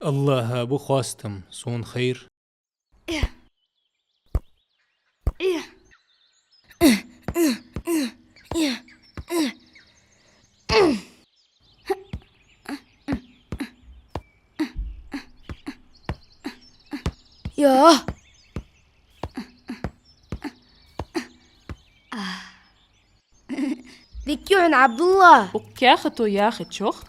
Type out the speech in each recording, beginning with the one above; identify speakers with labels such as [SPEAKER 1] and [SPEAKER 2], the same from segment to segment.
[SPEAKER 1] الله أبو خواستم صون خير.
[SPEAKER 2] ياه بكيون عبد الله
[SPEAKER 3] وكاختو ياخد شوخ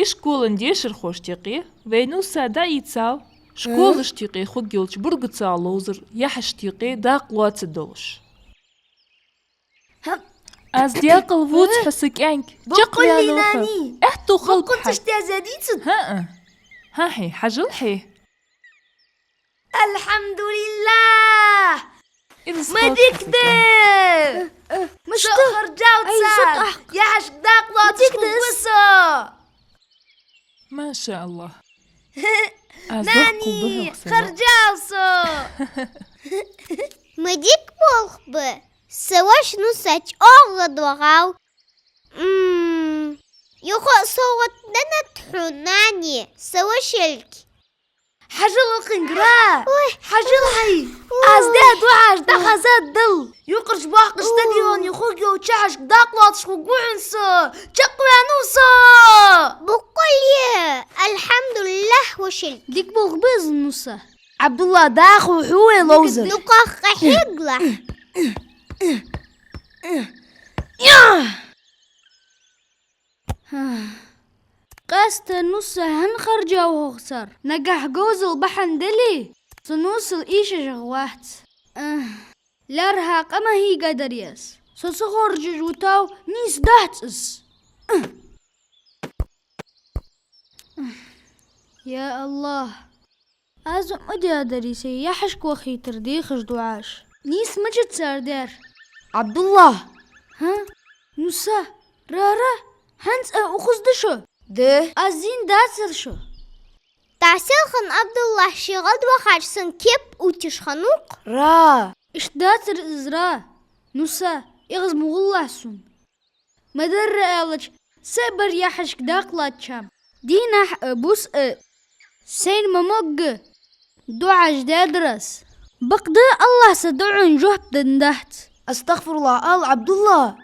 [SPEAKER 3] إشكول نديش الخوشتيقي وينو سادا يتساو شكول اشتيقي خو جيلش برقتسا لوزر يحشتيقي داق لوات الدولش از دياق الفوت حسك انك
[SPEAKER 2] بقول لي ناني
[SPEAKER 3] احتو خلق
[SPEAKER 2] كنت اشتازاديت
[SPEAKER 3] ها حي حجل حي
[SPEAKER 2] الحمد لله ما ديك ده مش خرجاو تسال يا حش داق لوات شكوسو
[SPEAKER 3] ما شاء الله
[SPEAKER 2] ناني خرجاوسو
[SPEAKER 4] مديك بولخ سواش نسج أغد وغاو يخو صوت دنا تحناني سواش الك
[SPEAKER 2] حجل القنقرا حجل حي ازداد وعاش دخزات دل يقرش باق استديون يخوك يو تشعش داقلات شخو قعنسو تشقوا نوسو
[SPEAKER 4] بقول الحمد لله وشل
[SPEAKER 2] ديك بغبز نوسا عبد الله داخو حوي لوزر
[SPEAKER 4] دقاق حقلة
[SPEAKER 2] قاست نوسا هنخرجا وخسر نجح جوز البحن دلي سنوس الإيش جغوات لارها أما هي قدرياس سصغر جوتاو نيس داتس يا الله أزم أدي دريسي يا حشك وخي ترديخش دعاش نيس مجد ساردار عبد الله ها نوسا رارا هنس أخذ دشو ده أزين داسر شو
[SPEAKER 4] تعسلخن عبد الله شغل وخارسن كيب وتشخنوق
[SPEAKER 2] را إش داسر إزرا نوسا إغز مغلع سون مدر ألج سبر يا حشك داقلات شام دينا بوس سين مموج دعا جدادرس بقدر الله سدعون جهد دندهت استغفر الله آل عبد الله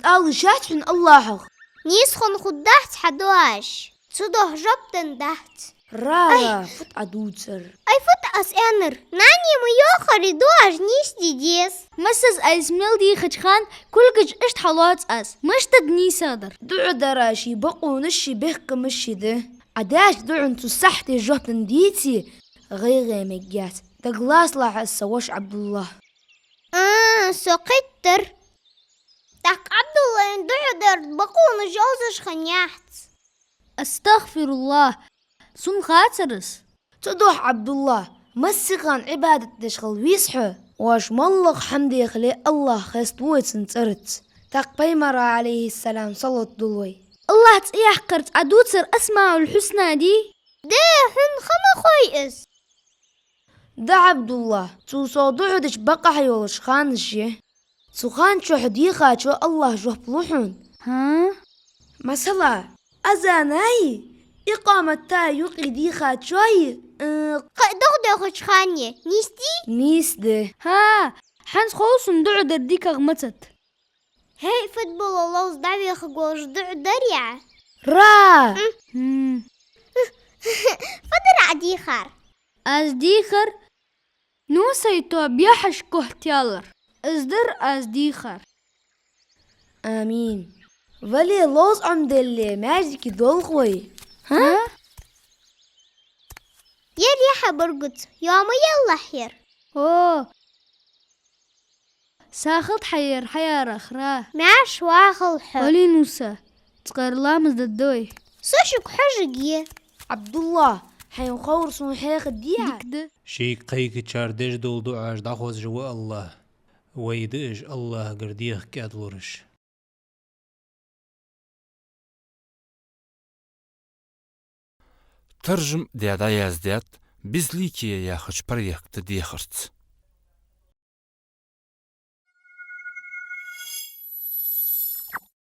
[SPEAKER 2] آل شات من الله حق
[SPEAKER 4] نيسخن خدحت حدواش صدوه جبتن دهت
[SPEAKER 2] را فت عدوتر
[SPEAKER 4] أي فت أسأنر ناني ميوخر دواج نيس دي ديس
[SPEAKER 2] مسز أيسميل دي خجخان كل جج اشت حلات أس مشتد نيسادر دعو دراشي بقو نشي بيخك مشي ده عداش دعو انتو سحتي جهتن ديتي غيغي مجات دقلاس لاح السواش عبد الله
[SPEAKER 4] سقطر تاك عبد الله يندعو درد بقون جوزش خنيحت
[SPEAKER 2] استغفر الله سن خاطرس تدوح عبد الله مسقان عبادة دشغل ويسحو واش ملق حمد يخلي الله خيستويت سنترت تاك بيمر عليه السلام صلت دلوي الله تسيح قرت عدوتر اسمع الحسنى دي
[SPEAKER 4] ده حن خما خويس
[SPEAKER 2] ده عبد الله توصو دعودش بقى حيولش خانشيه سخان شو حديقة شو الله شو بلوحون ها مثلا أزاناي إقامة تا يقي ديخة شوي
[SPEAKER 4] دغدغش خانية
[SPEAKER 2] نيس ده ها حنس خوص ندعو درديك غمتت
[SPEAKER 4] هاي فوتبول الله دعوي خقوش دريع
[SPEAKER 2] را
[SPEAKER 4] فدر عديخر
[SPEAKER 2] از ديخر نو سيتو بيحش كهتيالر ازدر از ديخر آمين ولي لوز عمدلي ماجيكي دول خوي ها؟
[SPEAKER 4] يا ريحة برقت يوم يلا حير
[SPEAKER 2] ساخط حير حيار أخراه
[SPEAKER 4] معش واخل حر
[SPEAKER 2] ولي نوسا تقر لامز ددوي
[SPEAKER 4] سوشك حرقية
[SPEAKER 2] عبد الله حين خور سون حيخ الديع
[SPEAKER 1] شيك قيك تشاردش دول دعاش داخوز جوا الله ويدش الله قرديخ كادلورش
[SPEAKER 5] ترجم ديادا يازديات بزليكي يا خش بريخ تديخرت